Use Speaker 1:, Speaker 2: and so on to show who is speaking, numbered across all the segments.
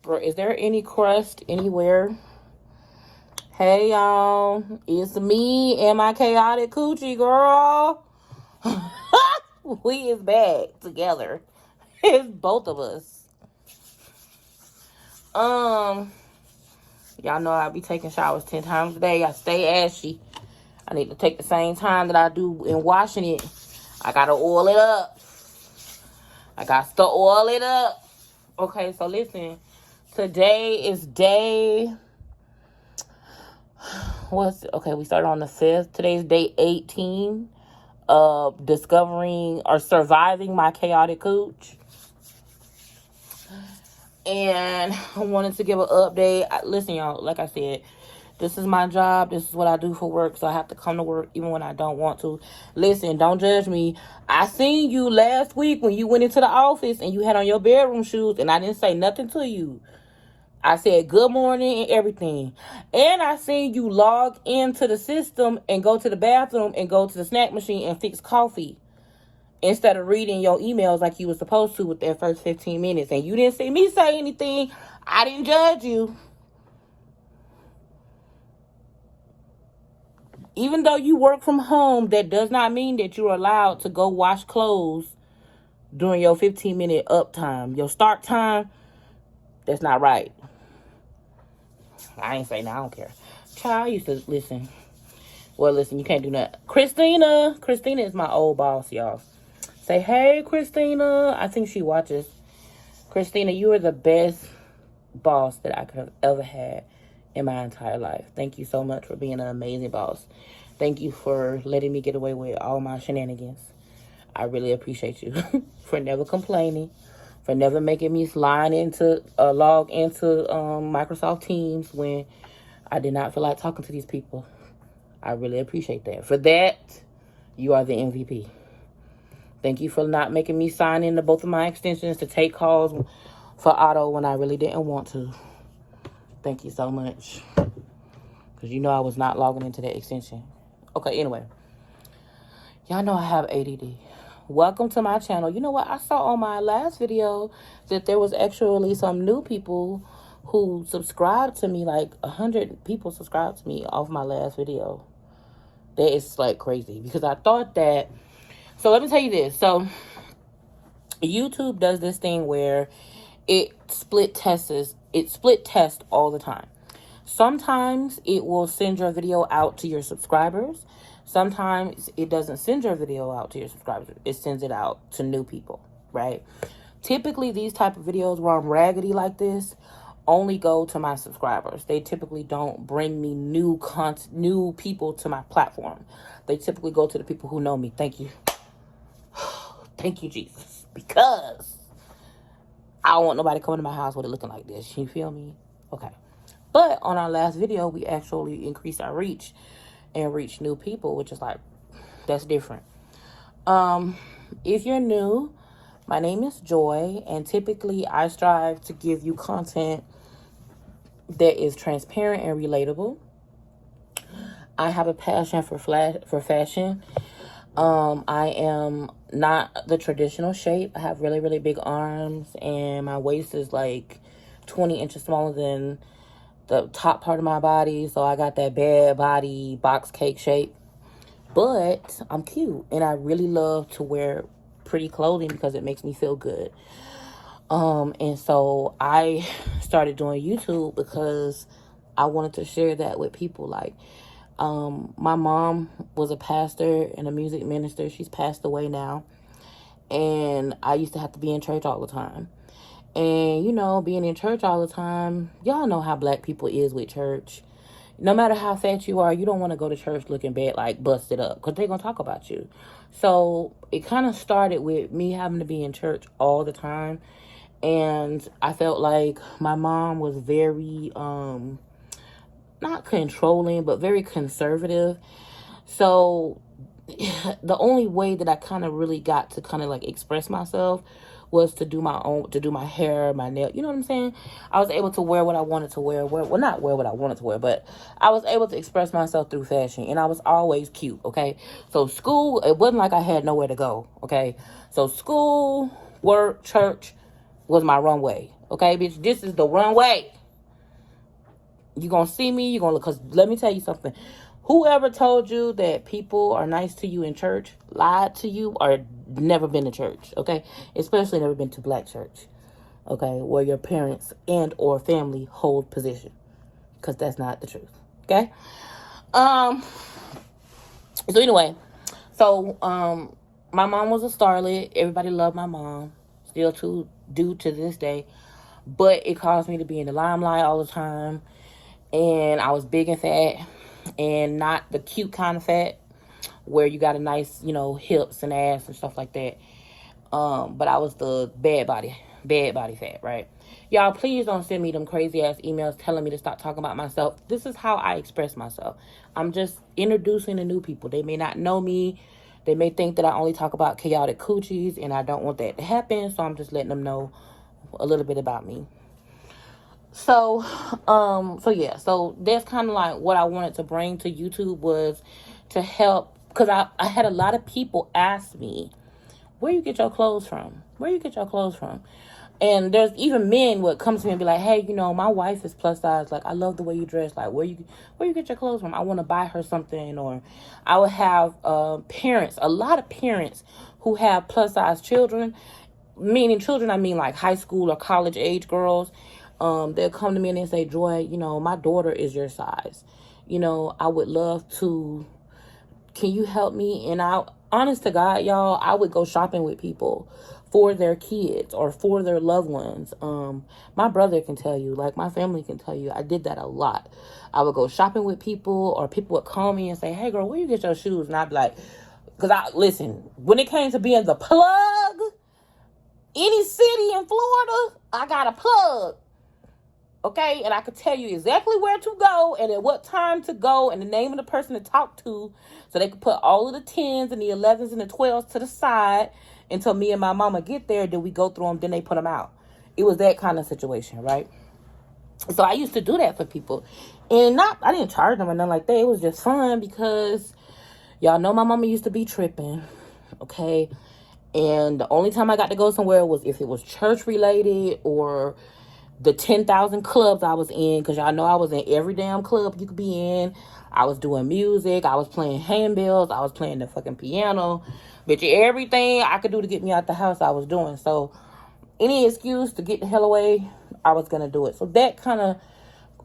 Speaker 1: Girl, is there any crust anywhere? Hey, y'all. It's me and my chaotic coochie, girl. We is back together. It's both of us. Y'all know I be taking showers 10 times a day. I stay ashy. I need to take the same time that I do in washing it. I gotta oil it up. Okay, so listen. Today is day... we started on the 5th. Today's day 18 of discovering or surviving my chaotic cooch. And I wanted to give an update. Listen, y'all, like I said, this is my job. This is what I do for work. So I have to come to work even when I don't want to. Listen, don't judge me. I seen you last week when you went into the office and you had on your bedroom shoes and I didn't say nothing to you. I said good morning and everything. And I seen you log into the system and go to the bathroom and go to the snack machine and fix coffee instead of reading your emails like you were supposed to with that first 15 minutes. And you didn't see me say anything. I didn't judge you. Even though you work from home, that does not mean that you're allowed to go wash clothes during your 15-minute uptime. Your start time, that's not right. I ain't say no, I don't care. Child, I used to listen. Well, listen, you can't do that. Christina is my old boss, y'all. Say, hey, Christina. I think she watches. Christina, you are the best boss that I could have ever had in my entire life. Thank you so much for being an amazing boss. Thank you for letting me get away with all my shenanigans. I really appreciate you for never complaining, for never making me log into Microsoft Teams when I did not feel like talking to these people. I really appreciate that. For that, you are the MVP. Thank you for not making me sign into both of my extensions to take calls for auto when I really didn't want to. Thank you so much. Because you know I was not logging into that extension. Okay, anyway. Y'all know I have ADD. Welcome to my channel. You know what? I saw on my last video that there was actually some new people who subscribed to me. Like 100 people subscribed to me off my last video. That is like crazy. Because I thought that... So let me tell you this. So YouTube does this thing where it split tests all the time. Sometimes it will send your video out to your subscribers. Sometimes it doesn't send your video out to your subscribers. It sends it out to new people, right? Typically, these type of videos where I'm raggedy like this only go to my subscribers. They typically don't bring me new people to my platform. They typically go to the people who know me. Thank you. Thank you, Jesus. Because I don't want nobody coming to my house with it looking like this. You feel me? Okay. But on our last video, we actually increased our reach and reached new people, which is like, that's different. If you're new, my name is Joy, and typically I strive to give you content that is transparent and relatable. I have a passion for fashion. I am not the traditional shape. I have really, really big arms, and my waist is like 20 inches smaller than the top part of my body. So I got that bad body box cake shape. But I'm cute, and I really love to wear pretty clothing because it makes me feel good. And so I started doing YouTube because I wanted to share that with people. Like, my mom was a pastor and a music minister. She's passed away now. And I used to have to be in church all the time. And, you know, being in church all the time, y'all know how black people is with church. No matter how fat you are, you don't want to go to church looking bad, like busted up, because they're going to talk about you. So it kind of started with me having to be in church all the time. And I felt like my mom was very, not controlling, but very conservative. So the only way that I kind of really got to kind of like express myself was to do my hair, my nail, you know what I'm saying? I was able to wear what I wanted to wear. Well, not wear what I wanted to wear, but I was able to express myself through fashion, and I was always cute, okay? So school, it wasn't like I had nowhere to go, okay? So school, work, church was my runway, Okay, bitch, this is the runway. You gonna see me, you gonna look, because let me tell you something. Whoever told you that people are nice to you in church lied to you or never been to church, okay? Especially never been to black church, okay? Where your parents and or family hold position. Because that's not the truth, okay? So anyway, my mom was a starlet. Everybody loved my mom. Still do to this day. But it caused me to be in the limelight all the time. And I was big and fat. And not the cute kind of fat where you got a nice, hips and ass and stuff like that. But I was the bad body fat, right? Y'all, please don't send me them crazy ass emails telling me to stop talking about myself. This is how I express myself. I'm just introducing the new people. They may not know me. They may think that I only talk about chaotic coochies, and I don't want that to happen. So I'm just letting them know a little bit about me. So that's kind of like what I wanted to bring to YouTube, was to help, because I had a lot of people ask me, where you get your clothes from? Where you get your clothes from? And there's even men would come to me and be like, hey, my wife is plus size. Like, I love the way you dress. Like, where you get your clothes from? I want to buy her something. Or I would have parents, a lot of parents who have plus size children. Meaning children, I mean like high school or college age girls. They'll come to me and they say, Joy, my daughter is your size. I would love to, can you help me? And honest to God, y'all, I would go shopping with people for their kids or for their loved ones. My brother can tell you, like my family can tell you, I did that a lot. I would go shopping with people, or people would call me and say, hey girl, where you get your shoes? And I'd be like, listen, when it came to being the plug, any city in Florida, I got a plug. Okay, and I could tell you exactly where to go and at what time to go and the name of the person to talk to, so they could put all of the 10s and the 11s and the 12s to the side until me and my mama get there. Then we go through them, then they put them out. It was that kind of situation, right? So I used to do that for people. And I didn't charge them or nothing like that. It was just fun because y'all know my mama used to be tripping, okay? And the only time I got to go somewhere was if it was church related or the 10,000 clubs I was in, because y'all know I was in every damn club you could be in. I was doing music. I was playing handbells. I was playing the fucking piano. Bitch, everything I could do to get me out the house, I was doing. So any excuse to get the hell away, I was going to do it. So that kind of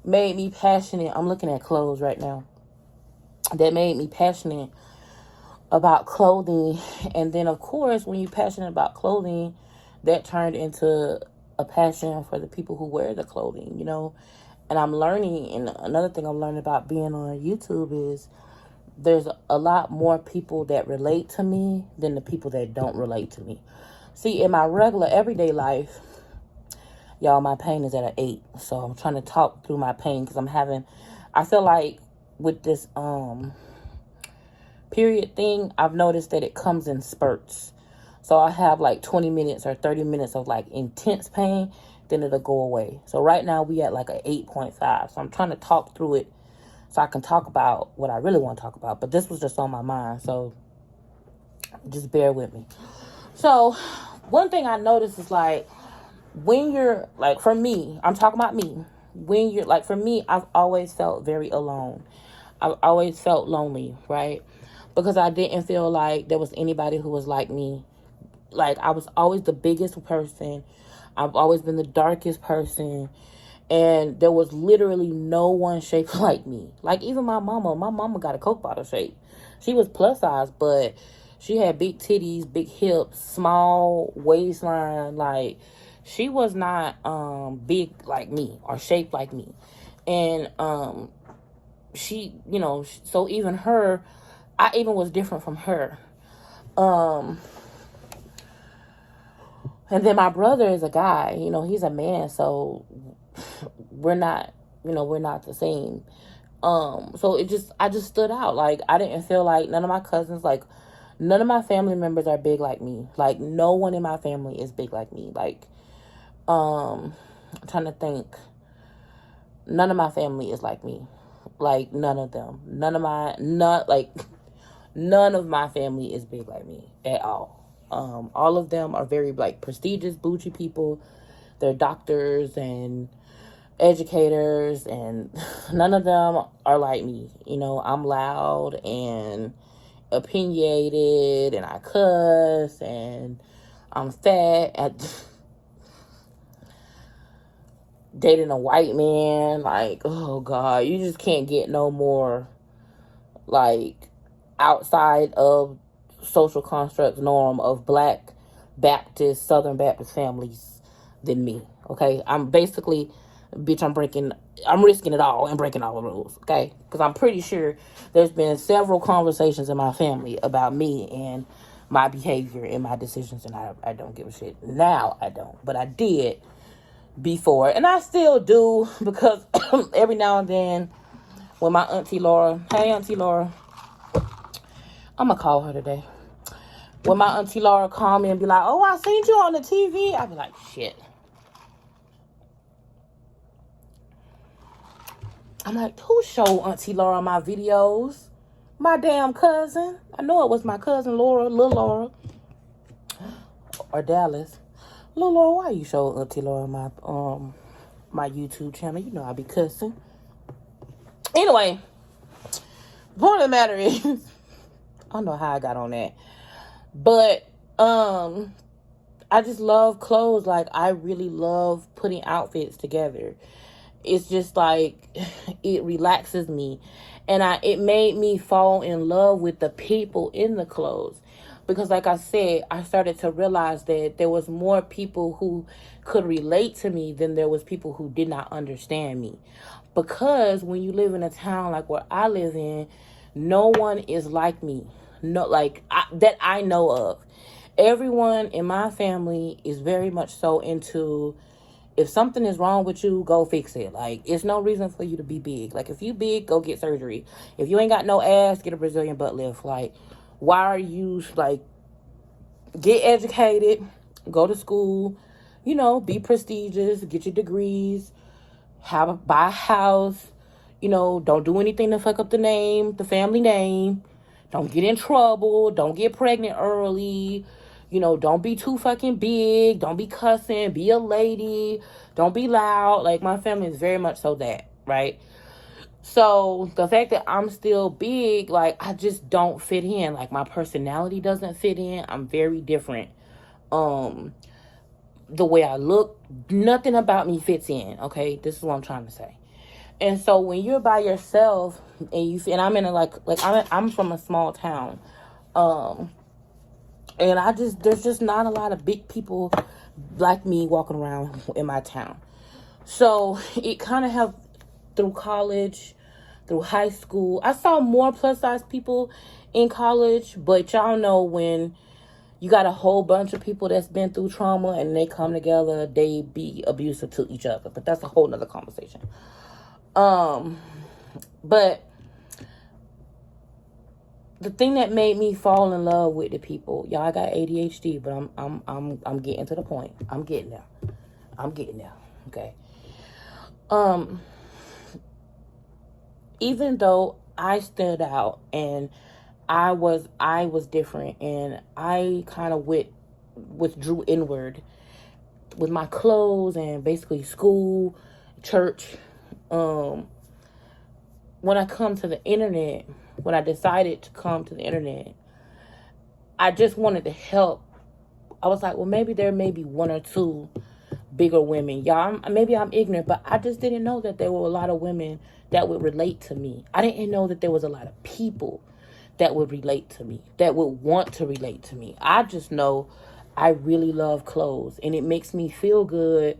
Speaker 1: made me passionate. I'm looking at clothes right now. That made me passionate about clothing. And then, of course, when you're passionate about clothing, that turned into a passion for the people who wear the clothing, and I'm learning. And another thing I'm learning about being on YouTube is there's a lot more people that relate to me than the people that don't relate to me. See, in my regular everyday life, y'all, my pain is at an 8. So I'm trying to talk through my pain because I feel like with this period thing, I've noticed that it comes in spurts. So I have like 20 minutes or 30 minutes of like intense pain, then it'll go away. So right now we at like an 8.5. So I'm trying to talk through it so I can talk about what I really want to talk about. But this was just on my mind, so just bear with me. So one thing I noticed is like, when you're like, for me, I'm talking about me. When you're like, for me, I've always felt very alone. I've always felt lonely, right? Because I didn't feel like there was anybody who was like me. Like, I was always the biggest person. I've always been the darkest person. And there was literally no one shaped like me. Like, even my mama got a Coke bottle shape. She was plus size, but she had big titties, big hips, small waistline. Like, she was not big like me or shaped like me. And she, so even her, I even was different from her. And then my brother is a guy, he's a man, so we're not the same. So I just stood out. Like, I didn't feel like none of my cousins, like, none of my family members are big like me. Like, no one in my family is big like me. Like, I'm trying to think. None of my family is like me. Like, none of them. None of my family is big like me at all. All of them are very, like, prestigious, bougie people. they're doctors and educators, and none of them are like me. You know, I'm loud and opinionated, and I cuss, and I'm fat. Dating a white man, like, oh God, you just can't get no more, like, outside of social construct norm of Black Baptist, Southern Baptist families than me. Okay, I'm basically, bitch, I'm risking it all and breaking all the rules. Okay, because I'm pretty sure there's been several conversations in my family about me and my behavior and my decisions, and I don't give a shit. Now I don't, but I did before, and I still do, because every now and then when my auntie Laura, hey Auntie Laura, I'm gonna call her today. When my auntie Laura call me and be like, oh, I seen you on the TV, I be like, shit. I'm like, who showed Auntie Laura my videos? My damn cousin. I know it was my cousin Laura, Lil Laura, or Dallas. Lil Laura, why you show Auntie Laura my YouTube channel? You know I be cussing. Anyway, the point of the matter is, I don't know how I got on that, but I just love clothes. Like, I really love putting outfits together. It's just like, it relaxes me, and it made me fall in love with the people in the clothes, because like I said, I started to realize that there was more people who could relate to me than there was people who did not understand me. Because when you live in a town like where I live in, no one is like me. No, like, that I know of. Everyone in my family is very much so into, if something is wrong with you, go fix it. Like, it's no reason for you to be big. Like, if you big, go get surgery. If you ain't got no ass, get a Brazilian butt lift. Like, why are you, like, get educated, go to school, you know, be prestigious, get your degrees, buy a house, you know, don't do anything to fuck up the family name. Don't get in trouble. Don't get pregnant early. You know, don't be too fucking big. Don't be cussing. Be a lady. Don't be loud. Like, my family is very much so that, right? So, the fact that I'm still big, like, I just don't fit in. Like, my personality doesn't fit in. I'm very different. The way I look, nothing about me fits in, okay? This is what I'm trying to say. And so when you're by yourself and I'm in I'm from a small town, and there's just not a lot of big people like me walking around in my town. So it kind of have, through college, through high school, I saw more plus size people in college, but y'all know when you got a whole bunch of people that's been through trauma and they come together, they be abusive to each other. But that's a whole nother conversation. But the thing that made me fall in love with the people, y'all, I got ADHD, but I'm getting to the point. I'm getting there. Okay. Even though I stood out and I was different, and I kind of withdrew inward with my clothes and basically school, church. When I decided to come to the internet, I just wanted to help. I was like, well, maybe there may be one or two bigger women. Y'all, maybe I'm ignorant, but I just didn't know that there were a lot of women that would relate to me. I didn't know that there was a lot of people that would relate to me, that would want to relate to me. I just know I really love clothes, and it makes me feel good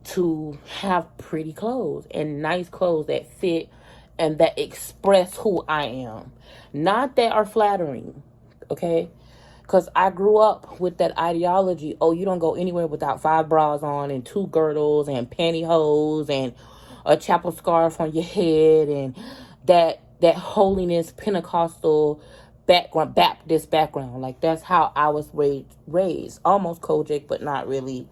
Speaker 1: to have pretty clothes and nice clothes that fit and that express who I am, not that are flattering, okay? Because I grew up with that ideology, oh, you don't go anywhere without 5 bras on and 2 girdles and pantyhose and a chapel scarf on your head, and that holiness Pentecostal background, Baptist background. Like, that's how I was raised. Almost Kojic, but not really.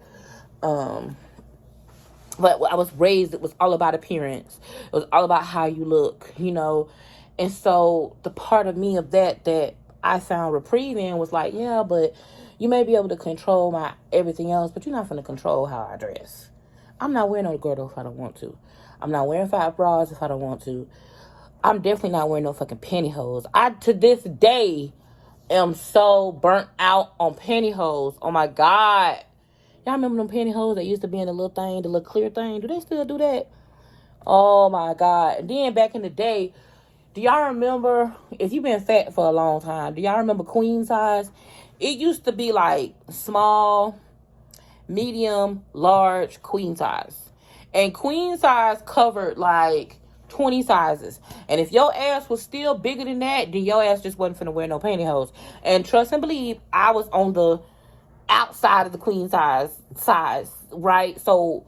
Speaker 1: But I was raised, it was all about appearance. It was all about how you look, you know. And so the part of me of that I found reprieve in was like, yeah, but You may be able to control my everything else, but you're not going to control how I dress. I'm not wearing no girdle if I don't want to. I'm not wearing fibroids if I don't want to. I'm definitely not wearing no fucking pantyhose. I, to this day, am so burnt out on pantyhose. Oh my God. Y'all remember them pantyhose that used to be in the little thing, the little clear thing? Do they still do that? Oh my God. And then back in the day, do y'all remember, if you've been fat for a long time, do y'all remember queen size? It used to be like small, medium, large, queen size. And queen size covered like 20 sizes. And if your ass was still bigger than that, then your ass just wasn't finna wear no pantyhose. And trust and believe, I was on the outside of the queen size, right? So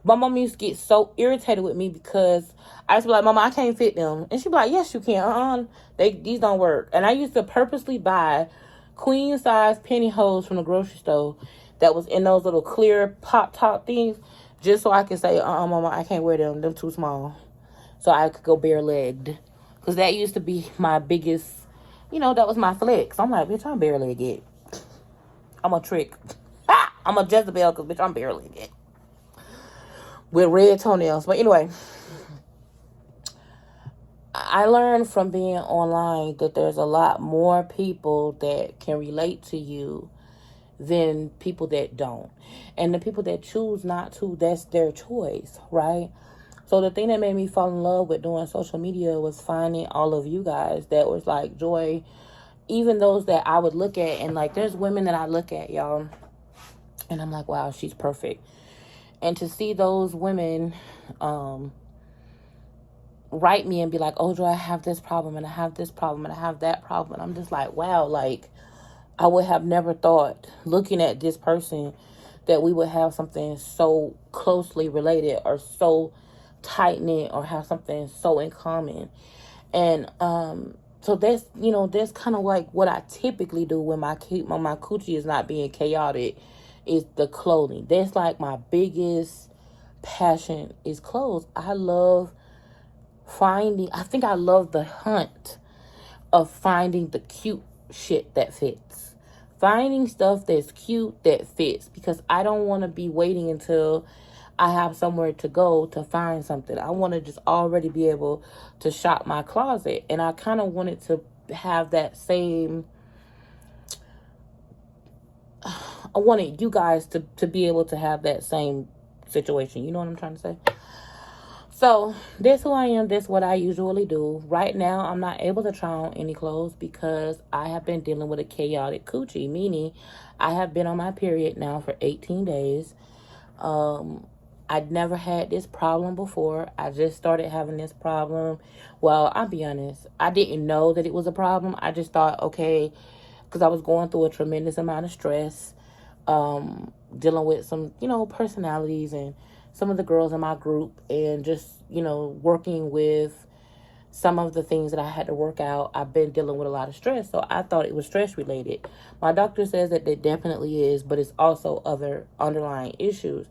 Speaker 1: my mom used to get so irritated with me because I used to be like, Mama, I can't fit them. And she'd be like, yes, you can. These don't work. And I used to purposely buy queen size pantyhose from the grocery store that was in those little clear pop top things, just so I could say, Mama, I can't wear them. Them too small. So I could go bare legged. Because that used to be my biggest, that was my flex. I'm like, bitch, I'm bare legged. I'm a trick. I'm a Jezebel because, bitch, I'm bare legged. With red toenails. But anyway, I learned from being online that there's a lot more people that can relate to you than people that don't. And the people that choose not to, that's their choice, right? So the thing that made me fall in love with doing social media was finding all of you guys that was like, Joy, even those that I would look at, and like there's women that I look at, y'all, and I'm like, wow, she's perfect. And to see those women write me and be like, oh, Joy, I have this problem, and I have this problem, and I have that problem. And I'm just like, wow, like, I would have never thought, looking at this person, that we would have something so closely related or so tight-knit or have something so in common. And so that's, that's kind of like what I typically do when my coochie is not being chaotic, is the clothing. That's like my biggest passion is clothes. I love the hunt of finding the cute shit that fits. Finding stuff that's cute that fits, because I don't want to be waiting until I have somewhere to go to find something. I want to just already be able to shop my closet. And I kind of wanted to have that same, I wanted you guys to be able to have that same situation. You know what I'm trying to say? So, that's who I am. That's what I usually do. Right now, I'm not able to try on any clothes because I have been dealing with a chaotic coochie. Meaning, I have been on my period now for 18 days. I'd never had this problem before. I just started having this problem. Well, I'll be honest. I didn't know that it was a problem. I just thought, okay, because I was going through a tremendous amount of stress, dealing with some, personalities and some of the girls in my group, and just, working with some of the things that I had to work out. I've been dealing with a lot of stress, so I thought it was stress related. My doctor says that it definitely is, but it's also other underlying issues.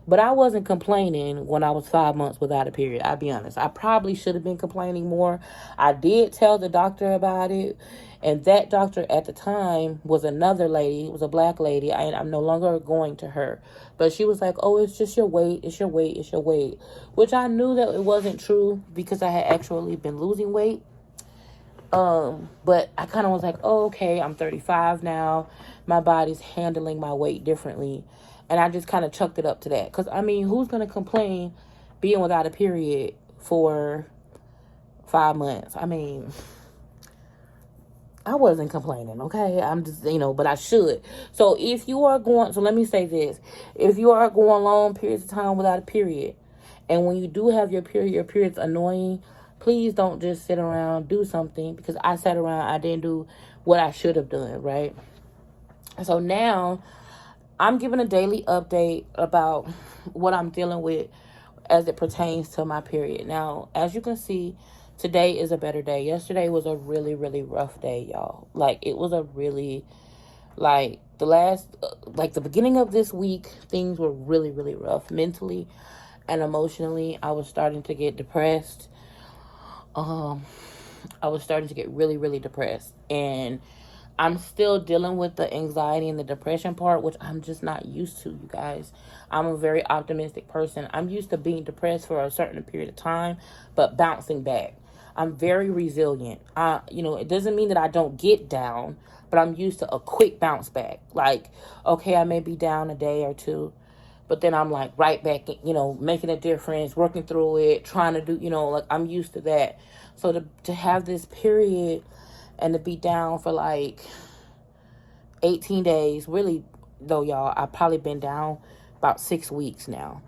Speaker 1: But I wasn't complaining when I was 5 months without a period. I'll be honest. I probably should have been complaining more. I did tell the doctor about it. And that doctor at the time was another lady. It was a black lady. I'm no longer going to her. But she was like, oh, it's just your weight. It's your weight. It's your weight. Which I knew that it wasn't true because I had actually been losing weight. But I kind of was like, oh, okay, I'm 35 now. My body's handling my weight differently. And I just kind of chucked it up to that. Because, who's going to complain being without a period for 5 months? I wasn't complaining, okay? I'm just, but I should. So let me say this. If you are going long periods of time without a period, and when you do have your period's annoying, please don't just sit around, do something. Because I sat around, I didn't do what I should have done, right? So now, I'm giving a daily update about what I'm dealing with as it pertains to my period. Now, as you can see, today is a better day. Yesterday was a really, really rough day, y'all. Like, it was a really, the beginning of this week, things were really, really rough. Mentally and emotionally, I was starting to get depressed. I was starting to get really, really depressed. And I'm still dealing with the anxiety and the depression part, which I'm just not used to, you guys. I'm a very optimistic person. I'm used to being depressed for a certain period of time, but bouncing back. I'm very resilient. It doesn't mean that I don't get down, but I'm used to a quick bounce back. Like, okay, I may be down a day or two, but then I'm like right back, making a difference, working through it, trying to do, like I'm used to that. So to have this period and to be down for like 18 days, really though, y'all, I've probably been down about 6 weeks now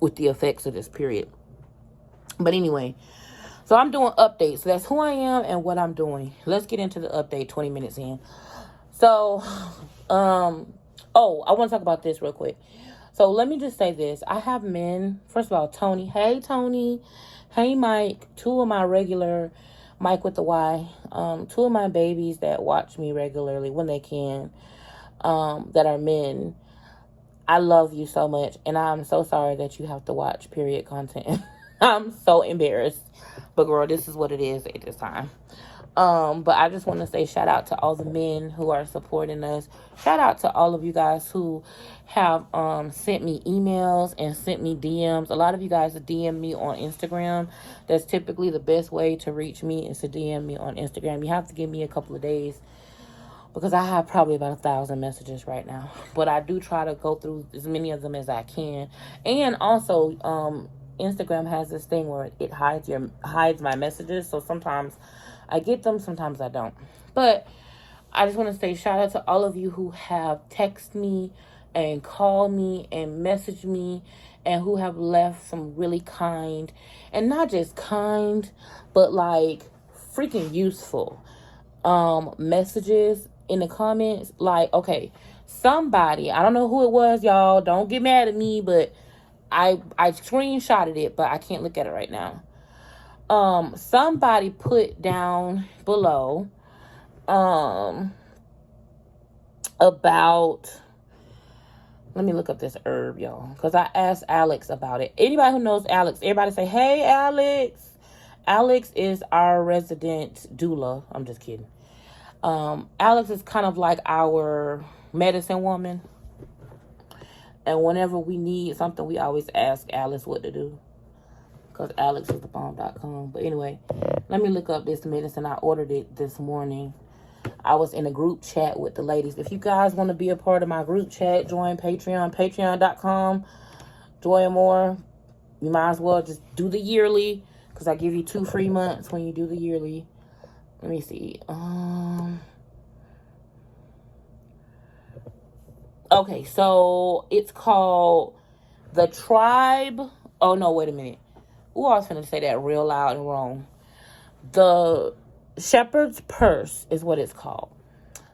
Speaker 1: with the effects of this period. But anyway, so I'm doing updates. So that's who I am and what I'm doing. Let's get into the update 20 minutes in. So, I want to talk about this real quick. So let me just say this. I have men, first of all, Tony. Hey, Tony. Hey, Mike. Two of my regular, Mike with the Y. Two of my babies that watch me regularly when they can, that are men. I love you so much. And I'm so sorry that you have to watch period content. I'm so embarrassed. But girl, this is what it is at this time. But I just want to say shout out to all the men who are supporting us. Shout out to all of you guys who have sent me emails and sent me DMs. A lot of you guys DM me on Instagram. That's typically the best way to reach me, is to DM me on Instagram. You have to give me a couple of days because I have probably about 1,000 messages right now. But I do try to go through as many of them as I can. And also, Instagram has this thing where it hides my messages. So sometimes I get them, sometimes I don't. But I just want to say shout out to all of you who have texted me and called me and messaged me, and who have left some really kind, and not just kind, but like freaking useful messages in the comments. Like, okay, somebody, I don't know who it was, y'all, don't get mad at me, but I screenshotted it, but I can't look at it right now. Somebody put down below, about, let me look up this herb, y'all, because I asked Alex about it. Anybody who knows Alex, everybody say, hey, Alex. Alex is our resident doula. I'm just kidding. Alex is kind of like our medicine woman. And whenever we need something, we always ask Alex what to do, because Alex is thebomb.com. But anyway, let me look up this medicine. I ordered it this morning. I was in a group chat with the ladies. If you guys want to be a part of my group chat, join Patreon, patreon.com, JoyAmor. You might as well just do the yearly, because I give you 2 free months when you do the yearly. Let me see. Okay, so it's called The Tribe. Oh, no, wait a minute. Ooh, I was going to say that real loud and wrong. The Shepherd's Purse is what it's called.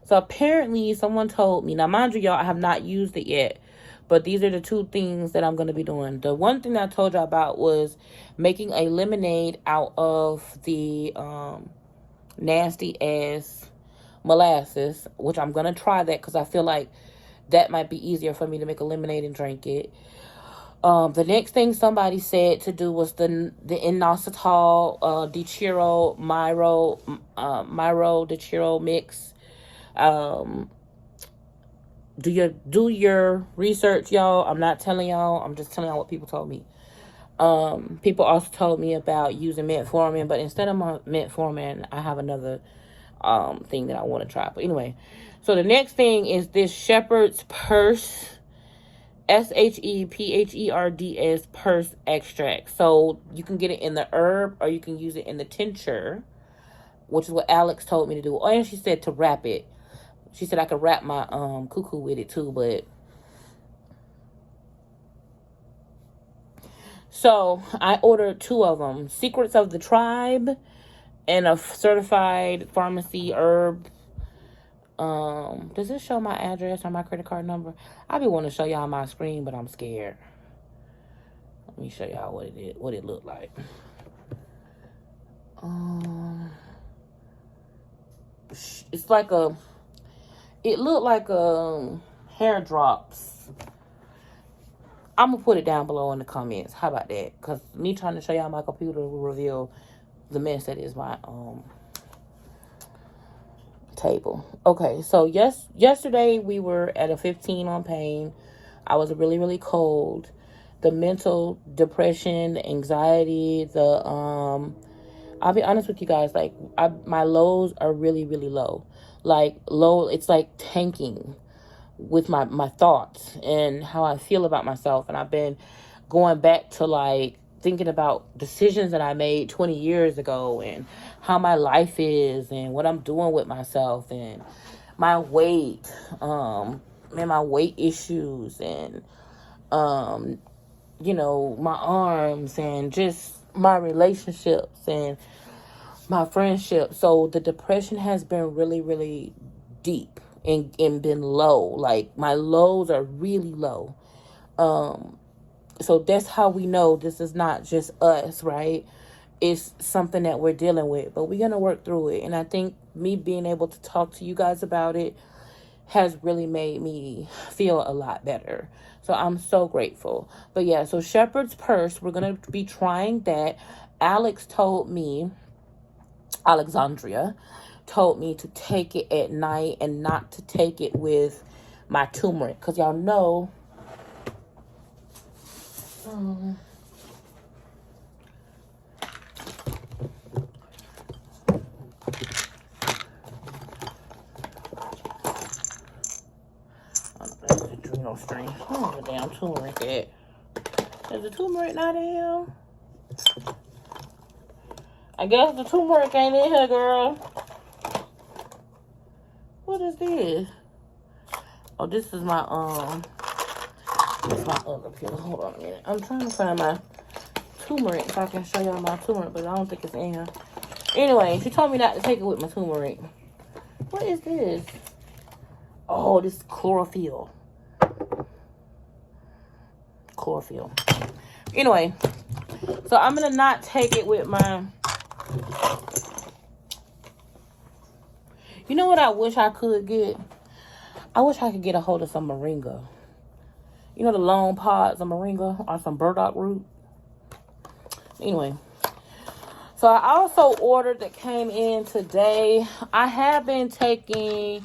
Speaker 1: So apparently someone told me, now mind you, y'all, I have not used it yet, but these are the 2 things that I'm going to be doing. The one thing that I told y'all about was making a lemonade out of the nasty ass molasses, which I'm going to try that because I feel like that might be easier for me to make a lemonade and drink it. The next thing somebody said to do was the inositol Dichiro Myro Dichiro mix. Do your research, y'all. I'm not telling y'all. I'm just telling y'all what people told me. People also told me about using metformin, but instead of my metformin, I have another thing that I want to try. But anyway, so the next thing is this Shepherd's Purse. SHEPHERDS purse extract. So you can get it in the herb, or you can use it in the tincture, which is what Alex told me to do. Oh, and she said to wrap it. She said I could wrap my cuckoo with it too, but so I ordered 2 of them. Secrets of the Tribe and a certified pharmacy herb. Does this show my address or my credit card number? I be wanting to show y'all my screen, but I'm scared. Let me show y'all what it looked like. It's like it looked like hair drops. I'm gonna put it down below in the comments. How about that? Because me trying to show y'all my computer will reveal the mess that is my table. Okay, so yesterday we were at a 15 on pain. I was really, really cold. The mental depression, the anxiety, I'll be honest with you guys, like, my lows are really, really low. Like, low, it's like tanking with my thoughts and how I feel about myself. And I've been going back to, like, thinking about decisions that I made 20 years ago and how my life is and what I'm doing with myself and my weight, and my weight issues and, you know, my arms and just my relationships and my friendship. So the depression has been really, really deep and been low. Like, my lows are really low. So that's how we know this is not just us, right? It's something that we're dealing with, but we're going to work through it. And I think me being able to talk to you guys about it has really made me feel a lot better. So I'm so grateful. But yeah, so Shepherd's Purse, we're going to be trying that. Alexandria told me to take it at night and not to take it with my turmeric. Because y'all know, adrenal string. Oh, the damn turmeric at. Is the turmeric not in here? I guess the turmeric ain't in here, girl. What is this? Oh, this is my other pill. Hold on a minute. I'm trying to find my turmeric so I can show y'all my turmeric, but I don't think it's in here. Anyway, she told me not to take it with my turmeric. What is this? Oh, this is chlorophyll. Chlorophyll. Anyway, so I'm gonna not take it with my. You know what I wish I could get? I wish I could get a hold of some moringa. You know the long pods of moringa or some burdock root? Anyway. So I also ordered that came in today. I have been taking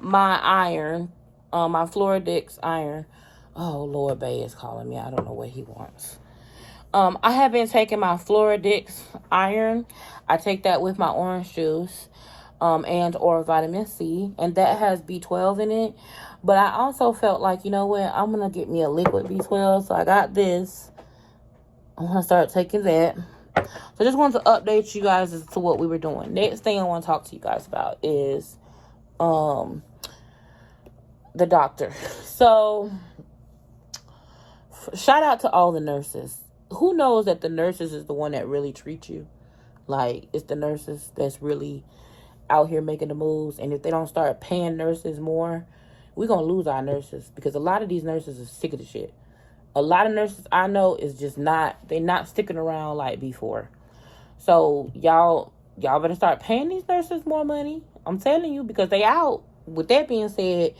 Speaker 1: my iron, my Floridix iron. Oh, Lord Bay is calling me. I don't know what he wants. I have been taking my Floridix iron. I take that with my orange juice. And or vitamin C, and that has B12 in it. But I also felt like, you know what, I'm gonna get me a liquid B12. So I got this. I'm gonna start taking that. So I just wanted to update you guys as to what we were doing. Next thing I want to talk to you guys about is the doctor. So shout out to all the nurses. Who knows that the nurses is the one that really treat you? Like, it's the nurses that's really out here making the moves. And if they don't start paying nurses more, we're gonna lose our nurses, because a lot of these nurses are sick of the shit. A lot of nurses I know is just they're not sticking around like before. So y'all better start paying these nurses more money. I'm telling you, because they out. With that being said,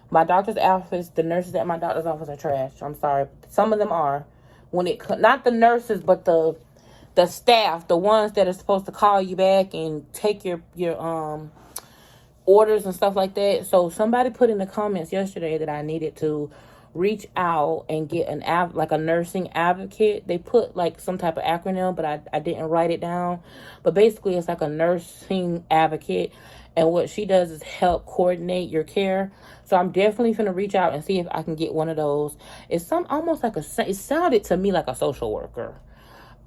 Speaker 1: my doctor's office, the nurses at my doctor's office are trash. I'm sorry, some of them are. Not the nurses, but the staff, the ones that are supposed to call you back and take your orders and stuff like that. So somebody put in the comments yesterday that I needed to reach out and get a nursing advocate. They put like some type of acronym, but I didn't write it down. But basically it's like a nursing advocate, and what she does is help coordinate your care. So I'm definitely gonna reach out and see if I can get one of those. It sounded to me like a social worker.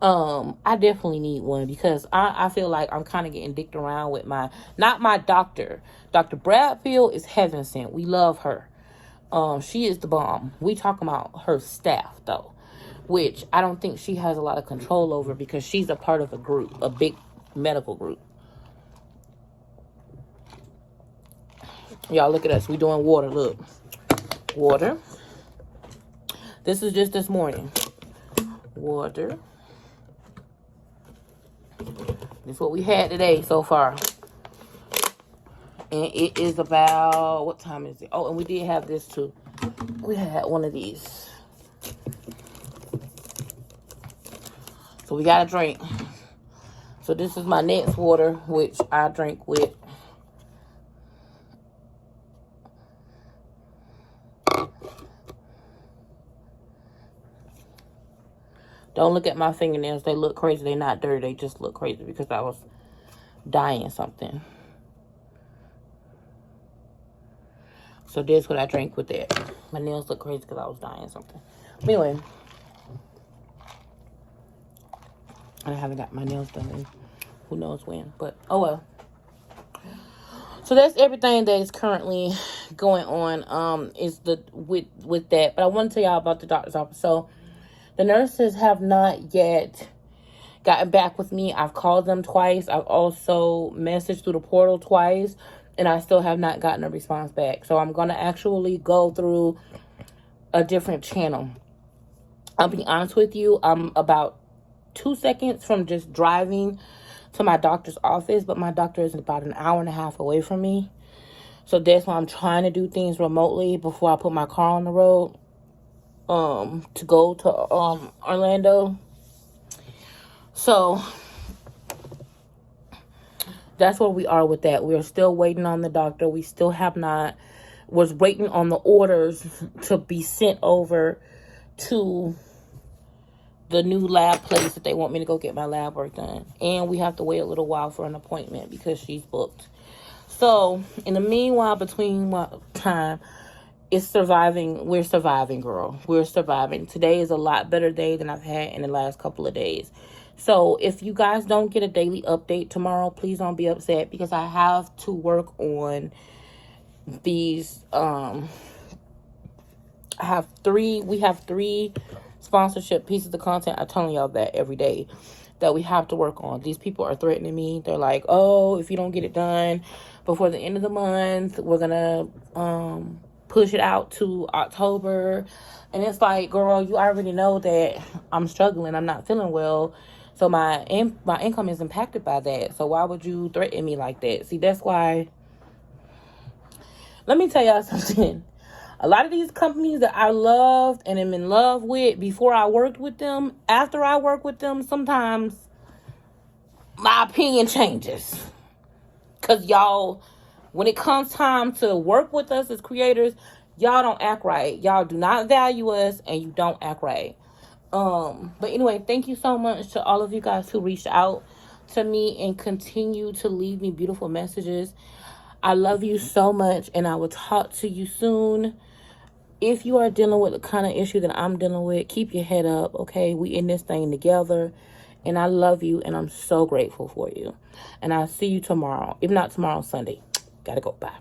Speaker 1: I definitely need one, because I feel like I'm kind of getting dicked around with not my doctor. Dr. Bradfield is heaven sent. We love her. She is the bomb. We talking about her staff though, which I don't think she has a lot of control over, because she's a part of a group, a big medical group. Y'all look at us. We doing water. Look. Water. This is just this morning. Water. This is what we had today so far. And it is about, what time is it? Oh, and we did have this too. We had one of these. So we got a drink. So this is my next water, which I drink with Don't look at my fingernails. They look crazy. They're not dirty. They just look crazy because I was dyeing something. So that's what I drank with that. My nails look crazy because I was dyeing something. But anyway, I haven't got my nails done in who knows when. But oh well. So that's everything that is currently going on. Is the with that. But I want to tell y'all about the doctor's office. So the nurses have not yet gotten back with me. I've called them twice. I've also messaged through the portal twice. And I still have not gotten a response back. So I'm going to actually go through a different channel. I'll be honest with you. I'm about 2 seconds from just driving to my doctor's office. But my doctor is about an hour and a half away from me. So that's why I'm trying to do things remotely before I put my car on the road. To go to Orlando. So that's where we are with that. We are still waiting on the doctor. We still have not, was waiting on the orders to be sent over to the new lab place that they want me to go get my lab work done. And we have to wait a little while for an appointment because she's booked. So, in the meanwhile, between time, it's surviving. We're surviving, girl. We're surviving. Today is a lot better day than I've had in the last couple of days. So, if you guys don't get a daily update tomorrow, please don't be upset because I have to work on these. We have three sponsorship pieces of content. I'm telling y'all that every day that we have to work on. These people are threatening me. They're like, oh, if you don't get it done before the end of the month, we're gonna push it out to October. And it's like, girl, you already know that I'm struggling. I'm not feeling well. So my income is impacted by that. So why would you threaten me like that? See, that's why. Let me tell y'all something. A lot of these companies that I loved and am in love with before I worked with them, after I work with them, sometimes my opinion changes. Because y'all, when it comes time to work with us as creators, y'all don't act right. Y'all do not value us and you don't act right. But anyway, thank you so much to all of you guys who reached out to me and continue to leave me beautiful messages. I love you so much and I will talk to you soon. If you are dealing with the kind of issue that I'm dealing with, keep your head up, okay? We in this thing together. And I love you and I'm so grateful for you. And I'll see you tomorrow. If not tomorrow, Sunday. Gotta go. Bye.